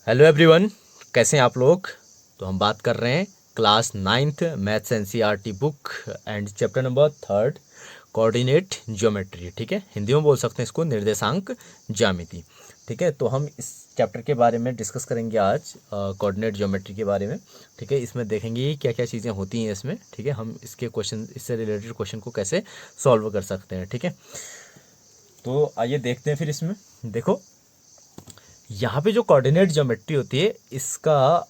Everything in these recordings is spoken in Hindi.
हेलो एवरीवन, कैसे हैं आप लोग। तो हम बात कर रहे हैं class 9th maths NCERT book and chapter number 3 coordinate geometry. ठीक है, हिंदी में बोल सकते हैं इसको निर्देशांक ज्यामिति। ठीक है, तो हम इस चैप्टर के बारे में डिस्कस करेंगे आज, कोऑर्डिनेट ज्योमेट्री के बारे में। ठीक है, इसमें देखेंगे क्या क्या चीज़ें होती हैं इसमें। ठीक है, हम इसके क्वेश्चन, इससे रिलेटेड क्वेश्चन को कैसे सॉल्व कर सकते हैं। ठीक है, तो आइए देखते हैं फिर इसमें। देखो, यहाँ पे जो कोऑर्डिनेट ज्योमेट्री होती है इसका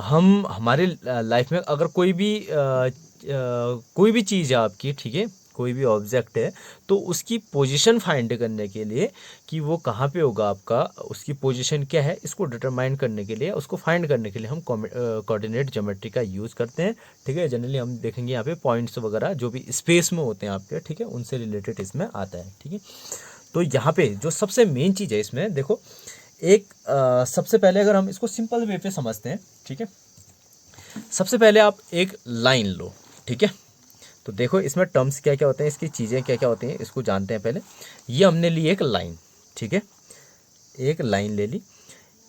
हम हमारे लाइफ में अगर कोई भी चीज़ है आपकी, ठीक है, कोई भी ऑब्जेक्ट है, तो उसकी पोजीशन फाइंड करने के लिए कि वो कहाँ पे होगा आपका, उसकी पोजीशन क्या है, इसको डिटरमाइन करने के लिए, उसको फाइंड करने के लिए हम कोऑर्डिनेट ज्योमेट्री का यूज़ करते हैं। ठीक है, जनरली हम देखेंगे यहाँ पे पॉइंट्स वगैरह जो भी स्पेस में होते हैं आपके, ठीक है, उनसे रिलेटेड इसमें आता है। ठीक है, तो यहाँ पे जो सबसे मेन चीज़ है इसमें, देखो एक सबसे पहले अगर हम इसको सिंपल वे पे समझते हैं, ठीक है, सबसे पहले आप एक लाइन लो। ठीक है, तो देखो इसमें टर्म्स क्या क्या होते हैं, इसकी चीज़ें क्या क्या होती हैं, इसको जानते हैं पहले। ये हमने ली एक लाइन, ठीक है, एक लाइन ले ली।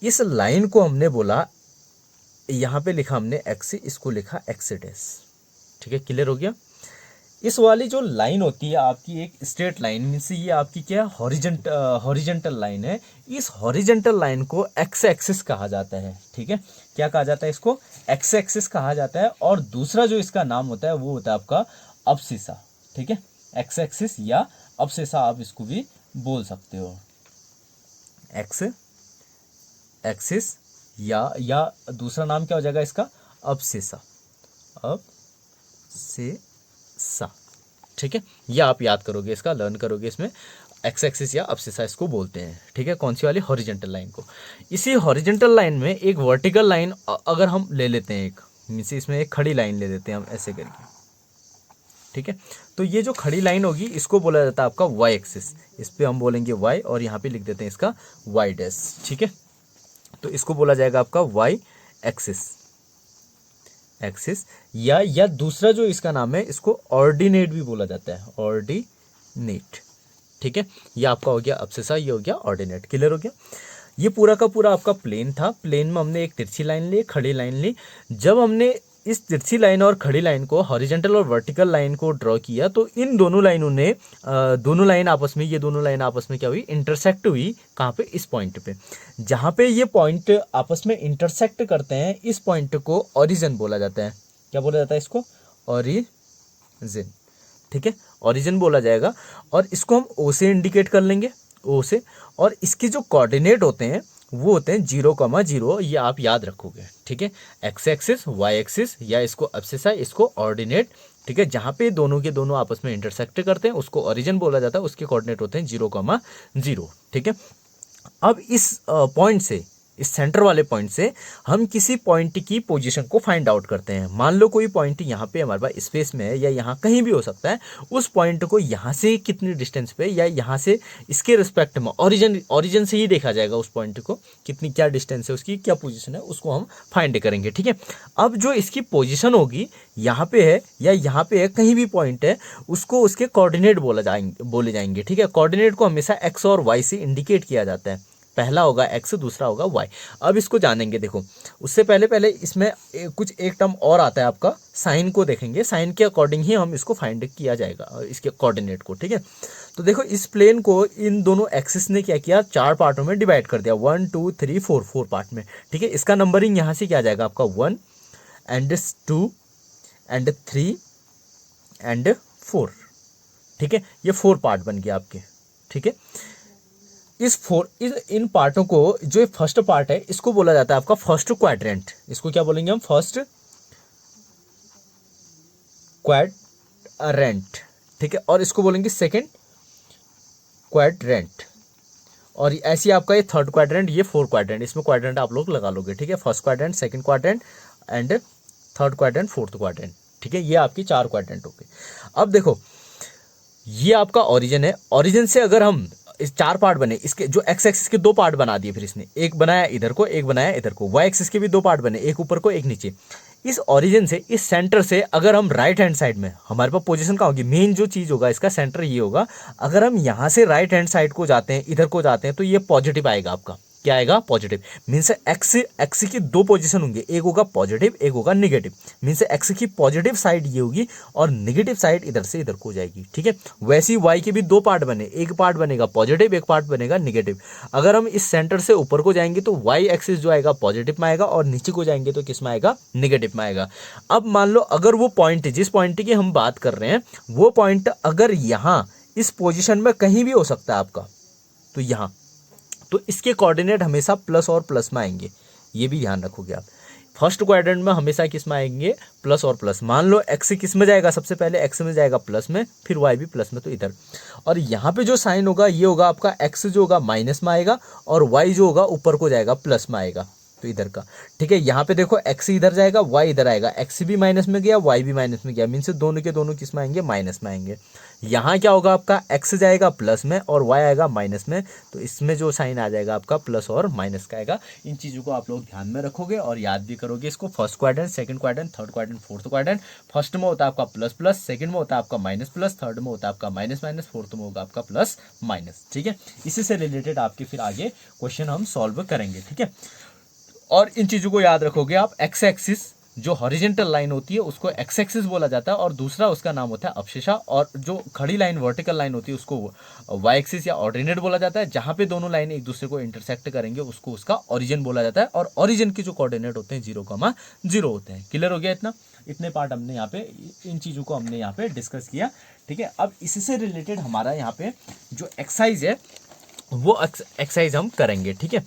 इस लाइन को हमने बोला, यहाँ पे लिखा हमने एक्स, इसको लिखा एक्स डैश। ठीक है, क्लियर हो गया। इस वाली जो लाइन होती है आपकी, एक स्ट्रेट लाइन मीन्स ये आपकी क्या है, हॉरिजेंटल लाइन है। इस हॉरिजेंटल लाइन को एक्स एक्सिस कहा जाता है। ठीक है, क्या कहा जाता है इसको, एक्स एक्सिस कहा जाता है। और दूसरा जो इसका नाम होता है वो होता है आपका अब्सिसा। ठीक है, एक्स एक्सिस या अब्सिसा आप इसको भी बोल सकते हो। एक्स एक्सिस या दूसरा नाम क्या हो जाएगा इसका, अब्सिसा, अब्सिसा। ठीक है, ये आप याद करोगे, इसका लर्न करोगे। इसमें एक्स एक्सिस या अब्सिसा इसको बोलते हैं। ठीक है, कौन सी वाली, हॉरिजेंटल लाइन को। इसी हॉरिजेंटल लाइन में एक वर्टिकल लाइन अगर हम ले लेते हैं, एक मीन्स इसमें एक खड़ी लाइन ले लेते हैं हम ऐसे करके। ठीक है, तो ये जो खड़ी लाइन होगी इसको बोला जाता है आपका वाई एक्सिस। इस पर हम बोलेंगे वाई और यहाँ पे लिख देते हैं इसका वाई डैश। ठीक है, तो इसको बोला जाएगा आपका वाई एक्सिस, एक्सिस। या दूसरा जो इसका नाम है, इसको ऑर्डिनेट भी बोला जाता है, ऑर्डिनेट। ठीक है, ये आपका हो गया अब्सिसा, ये हो गया ऑर्डिनेट। क्लियर हो गया। ये पूरा का पूरा आपका प्लेन था। प्लेन में हमने एक तिरछी लाइन ली, खड़ी लाइन ली। जब हमने इस तिरछी लाइन और खड़ी लाइन को, हॉरिजेंटल और वर्टिकल लाइन को ड्रॉ किया, तो इन दोनों लाइनों ने दोनों लाइन आपस में, ये दोनों लाइन आपस में क्या हुई, इंटरसेक्ट हुई। कहाँ पे, इस पॉइंट पे। जहाँ पे ये पॉइंट आपस में इंटरसेक्ट करते हैं, इस पॉइंट को ओरिजिन बोला जाता है। क्या बोला जाता है इसको, ओरिजिन। ठीक है, ओरिजिन बोला जाएगा। और इसको हम ओ से इंडिकेट कर लेंगे, ओ से। और इसके जो कोऑर्डिनेट होते हैं वो होते हैं 0,0, ये आप याद रखोगे। ठीक है, एक्स एक्सिस, वाई एक्सिस, या इसको अब्सिसा, इसको ऑर्डिनेट। ठीक है, जहाँ पे दोनों के दोनों आपस में इंटरसेक्ट करते हैं उसको ओरिजिन बोला जाता है, उसके कोऑर्डिनेट होते हैं 0,0। ठीक है, अब इस पॉइंट से, इस सेंटर वाले पॉइंट से हम किसी पॉइंट की पोजीशन को फाइंड आउट करते हैं। मान लो कोई पॉइंट यहाँ पे हमारे पास स्पेस में है, या यहाँ कहीं भी हो सकता है। उस पॉइंट को यहाँ से कितनी डिस्टेंस पे, या यहाँ से इसके रिस्पेक्ट में, ओरिजिन से ही देखा जाएगा उस पॉइंट को, कितनी क्या डिस्टेंस है, उसकी क्या पोजीशन है, उसको हम फाइंड करेंगे। ठीक है, अब जो इसकी पोजीशन होगी, यहाँ पे है या यहाँ पे है, कहीं भी पॉइंट है, उसको उसके कोऑर्डिनेट बोले जाएंगे। ठीक है, कोऑर्डिनेट को हमेशा एक्स और वाई से इंडिकेट किया जाता है। पहला होगा एक्स, दूसरा होगा वाई। अब इसको जानेंगे। देखो, उससे पहले इसमें कुछ एक टर्म और आता है आपका, साइन को देखेंगे। साइन के अकॉर्डिंग ही हम इसको फाइंड किया जाएगा, इसके कोऑर्डिनेट को। ठीक है, तो देखो इस प्लेन को इन दोनों एक्सिस ने क्या किया, 4 पार्टों में डिवाइड कर दिया, 1 2 3 4 पार्ट में। ठीक है, इसका नंबरिंग यहाँ से क्या आ जाएगा आपका 1 एंड 2 एंड 3 एंड 4। ठीक है, ये 4 पार्ट बन गया आपके। ठीक है, इन पार्टों को, जो फर्स्ट पार्ट है इसको बोला जाता है आपका फर्स्ट क्वाड्रेंट। इसको क्या बोलेंगे हम, फर्स्ट क्वाड्रेंट। ठीक है, और इसको बोलेंगे सेकंड क्वाड्रेंट। और ऐसी आपका ये थर्ड क्वाड्रेंट, ये फोर्थ क्वाड्रेंट। इसमें क्वाड्रेंट आप लोग लगा लोगे। ठीक है, first quadrant, second quadrant and third quadrant, fourth quadrant. ठीक है, ये आपकी 4 क्वाड्रेंट हो गए। अब देखो, ये आपका ओरिजिन है। ओरिजिन से अगर हम इस 4 पार्ट बने, इसके जो एक्स एक्सिस के 2 पार्ट बना दिए, फिर इसने एक बनाया इधर को, एक बनाया इधर को। वाई एक्सिस के भी 2 पार्ट बने, एक ऊपर को एक नीचे। इस ओरिजिन से, इस सेंटर से अगर हम राइट हैंड साइड में, हमारे पास पोजीशन कहाँ होगी, मेन जो चीज़ होगा इसका सेंटर ये होगा। अगर हम यहाँ से राइट हैंड साइड को जाते हैं, इधर को जाते हैं, तो ये पॉजिटिव आएगा आपका। क्या आएगा, पॉजिटिव। मीन्स एक्स की दो पोजीशन होंगे, एक होगा पॉजिटिव एक होगा निगेटिव। मीन्स एक्स की पॉजिटिव साइड ये होगी और निगेटिव साइड इधर से इधर को जाएगी, ठीक है। वैसे ही वाई के भी दो पार्ट बने, एक पार्ट बनेगा पॉजिटिव एक पार्ट बनेगा निगेटिव। अगर हम इस सेंटर से ऊपर को जाएंगे तो वाई एक्सिस जो आएगा पॉजिटिव में आएगा और नीचे को जाएंगे तो किस में आएगा, निगेटिव में आएगा। अब मान लो अगर वो पॉइंट, जिस पॉइंट की हम बात कर रहे हैं, वो पॉइंट अगर यहाँ इस पोजीशन में कहीं भी हो सकता है आपका, तो यहाँ, तो इसके कोऑर्डिनेट हमेशा प्लस और प्लस में आएंगे, ये भी ध्यान रखोगे आप। फर्स्ट क्वाड्रेंट में हमेशा किस में आएंगे, प्लस और प्लस। मान लो एक्स किस में जाएगा, सबसे पहले एक्स में जाएगा प्लस में, फिर वाई भी प्लस में, तो इधर। और यहाँ पे जो साइन होगा ये होगा आपका, एक्स जो होगा माइनस में आएगा और वाई जो होगा ऊपर को जाएगा प्लस में आएगा, तो इधर का, ठीक है। यहाँ पे देखो एक्स इधर जाएगा वाई इधर आएगा, एक्स भी माइनस में गया वाई भी माइनस में गया, मीन्स दोनों के दोनों किस में आएंगे, माइनस में आएंगे। यहाँ क्या होगा आपका, एक्स जाएगा प्लस में और वाई आएगा माइनस में, तो इसमें जो साइन आ जाएगा आपका प्लस और माइनस का आएगा। इन चीज़ों को आप लोग ध्यान में रखोगे और याद भी करोगे इसको। First quadrant, second quadrant, third quadrant, fourth quadrant. First में होता है आपका प्लस प्लस, सेकंड में होता है आपका माइनस प्लस, थर्ड में होता है आपका माइनस माइनस, फोर्थ में होगा आपका प्लस माइनस, ठीक है। इसी से रिलेटेड आपके फिर आगे क्वेश्चन हम सॉल्व करेंगे, ठीक है। और इन चीज़ों को याद रखोगे आप। एक्स एक्सिस जो हॉरिजेंटल लाइन होती है उसको एक्स एक्सिस बोला जाता है और दूसरा उसका नाम होता है अब्सिशा, और जो खड़ी लाइन वर्टिकल लाइन होती है उसको वाई एक्सिस या ऑर्डिनेट बोला जाता है। जहाँ पे दोनों लाइन एक दूसरे को इंटरसेक्ट करेंगे उसको उसका ओरिजिन बोला जाता है, और ओरिजिन के जो कोऑर्डिनेट होते हैं 0,0 होते हैं। क्लियर हो गया इतना? इतने पार्ट हमने यहाँ पे, इन चीज़ों को हमने यहाँ पे डिस्कस किया, ठीक है। अब इससे रिलेटेड हमारा यहाँ पे जो एक्सरसाइज है वो एक्सरसाइज हम करेंगे, ठीक है।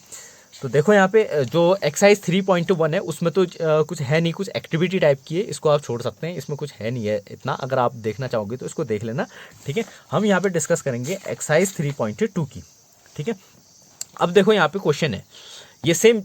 तो देखो यहाँ पे जो एक्सरसाइज 3.1 है उसमें तो कुछ है नहीं, कुछ एक्टिविटी टाइप की है, इसको आप छोड़ सकते हैं, इसमें कुछ है नहीं है इतना। अगर आप देखना चाहोगे तो इसको देख लेना, ठीक है। हम यहाँ पे डिस्कस करेंगे एक्सरसाइज 3.2 की, ठीक है। अब देखो यहाँ पे क्वेश्चन है, ये सेम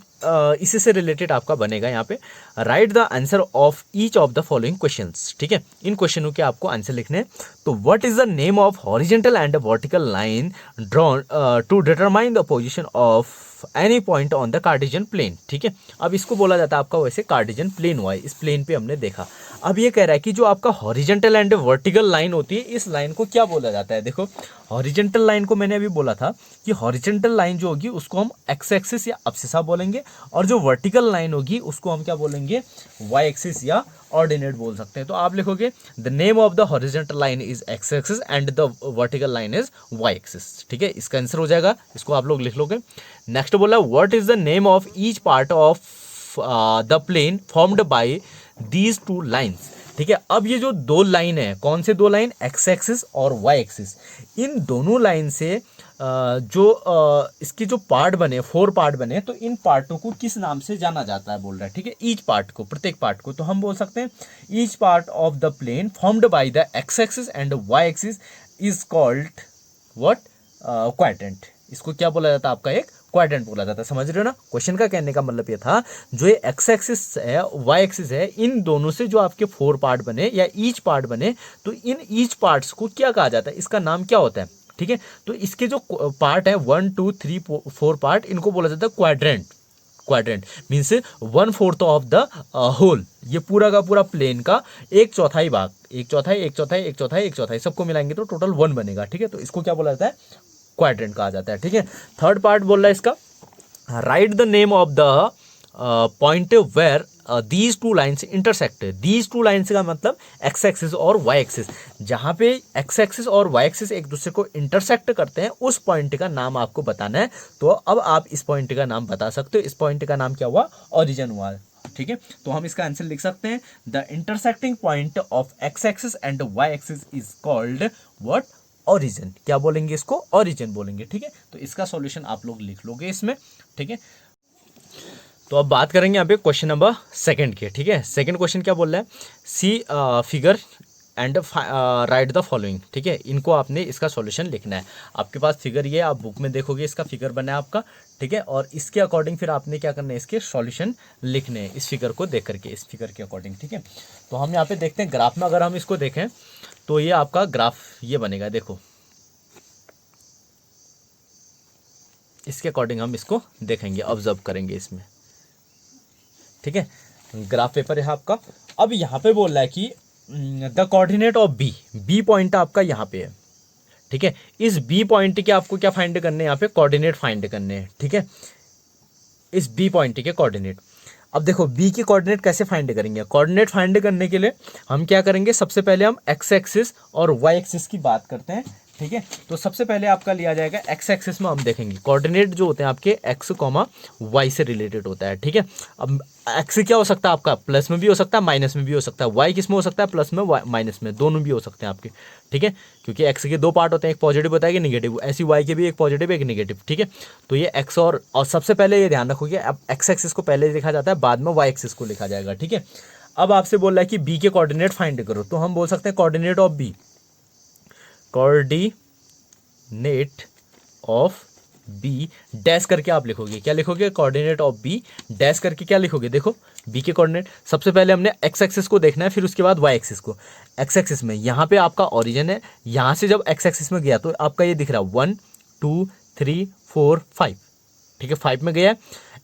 इसी से रिलेटेड आपका बनेगा। यहाँ पे right the answer of each of the following questions, ठीक है। इन क्वेश्चनों के आपको आंसर लिखने हैं। तो what is the name of horizontal and vertical line drawn to determine the position of any point on the Cartesian plane, ठीक है। अब इसको बोला जाता है आपका वैसे कार्टेशियन प्लेन हुआ है, इस प्लेन पे हमने देखा। अब ये कह रहा है कि जो आपका हॉरिजॉन्टल एंड वर्टिकल लाइन होती है, इस लाइन को क्या बोला जाता है। देखो हॉरिजॉन्टल लाइन को मैंने अभी बोला था कि हॉरिजॉन्टल लाइन जो होगी उसको हम एक्स एक्सिस या अब्सिशा बोलेंगे, और जो वर्टिकल लाइन होगी उसको हम क्या बोलेंगे, वाई एक्सिस या ऑर्डिनेट बोल सकते हैं। तो आप लिखोगे the name of the horizontal line is x axis and the vertical line is y axis, ठीक है। इसका आंसर हो जाएगा, इसको आप लोग लिख लोगे। नेक्स्ट बोला what is the name of each part of the plane formed by these two lines, ठीक है। अब ये जो दो लाइन है, कौन से दो लाइन, एक्स एक्सिस और वाई एक्सिस, इन दोनों लाइन से इसके जो पार्ट बने, 4 पार्ट बने, तो इन पार्टों को किस नाम से जाना जाता है बोल रहा है, ठीक है। ईच पार्ट को, प्रत्येक पार्ट को, तो हम बोल सकते हैं each part of the plane formed by the x axis and y axis is called what, quadrant. इसको क्या बोला जाता है आपका, एक क्वाड्रेंट बोला जाता है। समझ रहे हो ना? क्वेश्चन का कहने का मतलब ये था, जो ये एक्स एक्सिस है वाई एक्सिस है, इन दोनों से जो आपके 4 पार्ट बने या ईच पार्ट बने, तो इन ईच पार्ट्स को क्या कहा जाता है, इसका नाम क्या होता है, ठीक है। तो इसके जो पार्ट है 1 2 3 4 पार्ट, इनको बोला जाता है quadrant. Quadrant means 1/4 of the whole, ये पूरा का पूरा प्लेन का 1/4 भाग, 1/4 1/4 1/4 1/4 सबको मिलाएंगे तो टोटल 1 बनेगा, ठीक है। तो इसको क्या बोला जाता है, क्वाड्रेंट कहा जाता है, ठीक है। थर्ड पार्ट बोल रहा है इसका, write the name of the point where these two lines intersect. These two lines का मतलब एक्स एक्सिस और वाई एक्सिस, जहाँ पे एक्स एक्सिस और वाई एक्सिस एक दूसरे को इंटरसेक्ट करते हैं, उस पॉइंट का नाम आपको बताना है। तो अब आप इस पॉइंट का नाम बता सकते हो, इस पॉइंट का नाम क्या हुआ, ओरिजिन हुआ, ठीक है। तो हम इसका आंसर लिख सकते हैं the intersecting point of x axis and y axis is called what, origin. क्या बोलेंगे इसको, ओरिजिन बोलेंगे, ठीक है। तो इसका सॉल्यूशन आप लोग लिख लोगे इसमें, ठीक है। तो अब बात करेंगे यहाँ पे क्वेश्चन नंबर 2 के, ठीक है। सेकंड क्वेश्चन क्या बोल रहा है, see figure and write the following, ठीक है। इनको आपने इसका सॉल्यूशन लिखना है। आपके पास फिगर ये, आप बुक में देखोगे इसका फिगर बना है आपका, ठीक है। और इसके अकॉर्डिंग फिर आपने क्या करना है, इसके सॉल्यूशन लिखने हैं, इस फिगर को देख करके, इस फिगर के अकॉर्डिंग, ठीक है। तो हम यहाँ पे देखते हैं ग्राफ में, अगर हम इसको देखें तो ये आपका ग्राफ ये बनेगा, देखो इसके अकॉर्डिंग हम इसको देखेंगे, ऑब्जर्व करेंगे इसमें, ठीक है। ग्राफ पेपर है आपका। अब यहाँ पे बोल रहा है कि the coordinate of B point आपका यहाँ पे है, ठीक है। इस बी पॉइंट के आपको क्या फाइंड करने हैं, यहाँ पे कोऑर्डिनेट फाइंड करने हैं, ठीक है। इस बी पॉइंट के कोऑर्डिनेट। अब देखो बी के कोऑर्डिनेट कैसे फाइंड करेंगे। कोऑर्डिनेट फाइंड करने के लिए हम क्या करेंगे, सबसे पहले हम एक्स एक्सिस और वाई एक्सिस की बात करते हैं, ठीक है। तो सबसे पहले आपका लिया जाएगा एक्स एक्सिस में हम देखेंगे कोऑर्डिनेट जो होते हैं आपके एक्स कॉमा वाई से रिलेटेड होता है, ठीक है। अब एक्स क्या हो सकता है आपका, प्लस में भी हो सकता है माइनस में भी हो सकता है, वाई किस में हो सकता है, प्लस में माइनस में, दोनों भी हो सकते हैं आपके, ठीक है। क्योंकि एक्स के दो पार्ट होते हैं, एक पॉजिटिव होता है कि निगेटिव, ऐसी वाई के भी एक पॉजिटिव एक निगेटिव, ठीक है। तो ये एक्स और सबसे पहले ये ध्यान रखोगे अब एक्स एक्सिस को पहले लिखा जाता है, बाद में वाई एक्सिस को लिखा जाएगा, ठीक है। अब आपसे बोल रहा है कि बी के कोऑर्डिनेट फाइंड करो, तो हम बोल सकते हैं coordinate of B, coordinate of B dash करके आप लिखोगे, क्या लिखोगे, कोऑर्डिनेट ऑफ बी डैश करके क्या लिखोगे, देखो बी के कोऑर्डिनेट सबसे पहले हमने एक्स एक्सिस को देखना है, फिर उसके बाद वाई एक्सिस को। एक्स एक्सिस में यहाँ पे आपका ओरिजिन है, यहाँ से जब एक्स एक्सिस में गया तो आपका ये दिख रहा है 1 2 3 4 5, ठीक है, 5 में गया,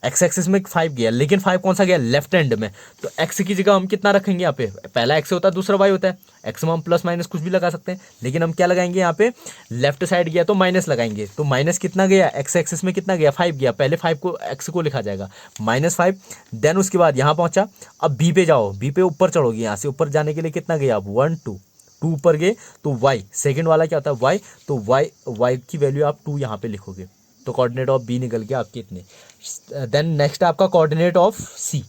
एक्स एक्सिस में 5 गया, लेकिन 5 कौन सा गया, लेफ्ट हैंड में। तो एक्स की जगह हम कितना रखेंगे यहाँ पे, पहला एक्स होता है दूसरा वाई होता है, एक्स में हम प्लस माइनस कुछ भी लगा सकते हैं, लेकिन हम क्या लगाएंगे यहाँ पे, लेफ्ट साइड गया तो माइनस लगाएंगे। तो माइनस कितना गया, एक्स एक्सिस में कितना गया, 5 गया, पहले 5 को एक्स को लिखा जाएगा -5, देन उसके बाद यहाँ पहुँचा। अब बी पे जाओ, बी पे ऊपर चढ़ोगे, यहाँ से ऊपर जाने के लिए कितना गया आप 1 2 2 ऊपर गए तो वाई, सेकेंड वाला क्या होता है वाई, तो वाई की वैल्यू आप 2 यहाँ पे लिखोगे, तो कोऑर्डिनेट ऑफ बी निकल गया आपके इतने। देन नेक्स्ट आपका coordinate of C,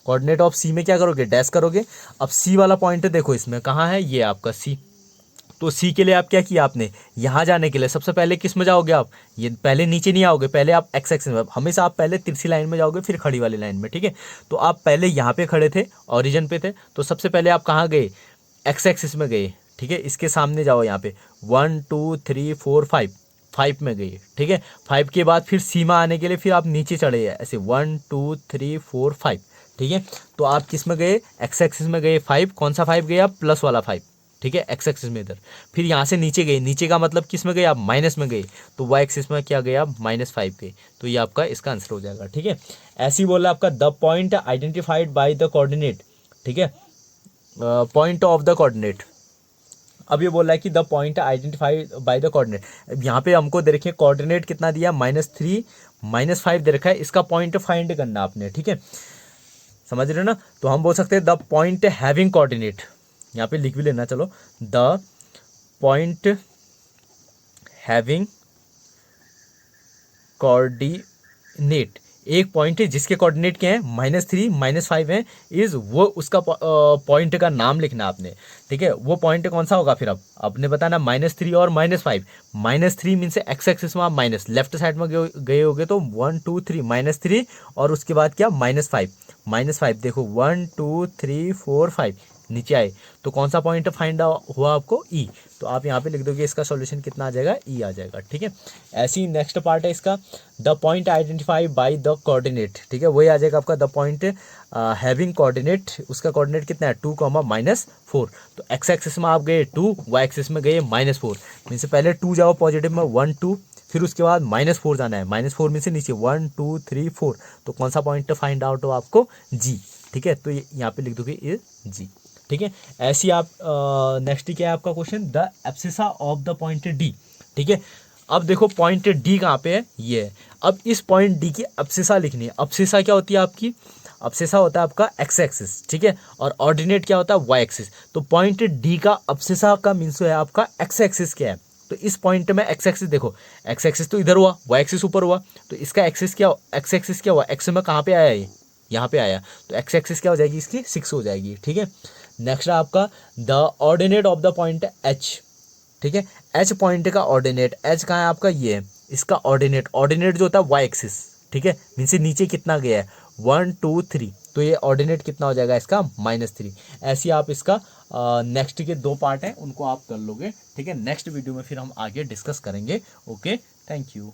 coordinate of C में क्या करोगे, डैश करोगे। अब सी वाला पॉइंट देखो इसमें कहाँ है, ये आपका सी। तो सी के लिए आप क्या किया आपने, यहाँ जाने के लिए सबसे पहले किस में जाओगे आप, ये पहले नीचे नहीं आओगे, पहले आप एक्स एक्सिस में, हमेशा आप पहले तिरछी लाइन में जाओगे फिर खड़ी वाली लाइन में, ठीक है। तो आप पहले यहाँ पे खड़े थे, ओरिजिन पे थे, तो सबसे पहले आप कहाँ गए, एक्स एक्सिस में गए, ठीक है। इसके सामने जाओ यहाँ पे 1 2 3 4 5 में गई, ठीक है। 5 के बाद फिर सीमा आने के लिए फिर आप नीचे चढ़े ऐसे 1 2 3 4 5, ठीक है। तो आप किस में गए, एक्स एक्सिस में गए 5, कौन सा 5 गया, प्लस वाला 5, ठीक है, एक्स एक्सिस में इधर। फिर यहाँ से नीचे गए, नीचे का मतलब किस में गए आप, माइनस में गए, तो वाई एक्सिस में क्या गया आप, -5 गए। तो ये आपका इसका आंसर हो जाएगा, ठीक है। ऐसे ही बोला आपका the point identified by the coordinate, ठीक है, पॉइंट ऑफ द कोऑर्डिनेट। अब ये बोल रहा है कि the point identified by the coordinate. यहाँ पे हमको दे रखे कोऑर्डिनेट कितना दिया, -3 -5 दे रखा है, इसका पॉइंट फाइंड करना आपने, ठीक है, समझ रहे हो ना। तो हम बोल सकते हैं द पॉइंट हैविंग कोऑर्डिनेट, यहाँ पे लिख भी लेना, चलो, द पॉइंट हैविंग कोऑर्डिनेट, एक पॉइंट है जिसके कोऑर्डिनेट क्या है, -3 -5 है, इज वो उसका पॉइंट का नाम लिखना आपने, ठीक है। वो पॉइंट कौन सा होगा, फिर अब आपने बताना -3 और -5। -3 मीन से एक्स एक्सिस में आप माइनस, लेफ्ट साइड में गए होगे तो 1 2 3 -3 और उसके बाद क्या -5 देखो 1 2 3 4 5 नीचे आए, तो कौन सा पॉइंट फाइंड हुआ आपको, ई। तो आप यहाँ पे लिख दोगे, इसका सॉल्यूशन कितना आ जाएगा, ई आ जाएगा, ठीक है। ऐसी नेक्स्ट पार्ट है इसका, the point identify by the coordinate, ठीक है, वही आ जाएगा आपका द पॉइंट हैविंग कोऑर्डिनेट। उसका कोऑर्डिनेट कितना है, 2 -4। तो एक्स एक्सिस में आप गए 2, वाई एक्सिस में गए -4, मीन से पहले 2 जाओ पॉजिटिव में 1 2, फिर उसके बाद -4 जाना है, -4 में से नीचे 1 2 3 4, तो कौन सा पॉइंट फाइंड आउट हो आपको, जी, ठीक है। तो यहाँ पे लिख दोगे ये जी, ठीक है। ऐसी आप नेक्स्ट क्या है आपका question, the abscissa of the point D, ठीक है। अब देखो पॉइंट डी कहाँ पे है, ये है। अब इस पॉइंट डी की एब्सिसा लिखनी है। एब्सिसा क्या होती है आपकी, एब्सिसा होता है आपका एक्स एक्सिस, ठीक है, और ऑर्डिनेट क्या होता है, वाई एक्सिस। तो पॉइंट डी का एब्सिसा का मीन्स है आपका एक्स एक्सिस क्या है, तो इस पॉइंट में एक्स एक्सिस देखो, एक्स एक्सिस तो इधर हुआ, वाई एक्सिस ऊपर हुआ, तो इसका एक्सिस क्या, एक्स एक्सिस क्या हुआ, एक्स में कहाँ पे आया ये, यहाँ पे आया, तो एक्स एक्सिस क्या हो जाएगी इसकी, 6 हो जाएगी, ठीक है। नेक्स्ट आपका the ordinate of the point H, ठीक है, एच पॉइंट का ऑर्डिनेट, एच कहाँ है आपका, ये है, इसका ऑर्डिनेट, ऑर्डिनेट जो होता है वाई एक्सिस, ठीक है, मीन से नीचे कितना गया है 1 2 3, तो ये ऑर्डिनेट कितना हो जाएगा इसका -3। ऐसे आप इसका नेक्स्ट के 2 पार्ट हैं उनको आप कर लोगे, ठीक है। नेक्स्ट वीडियो में फिर हम आगे डिस्कस करेंगे। Okay, thank you.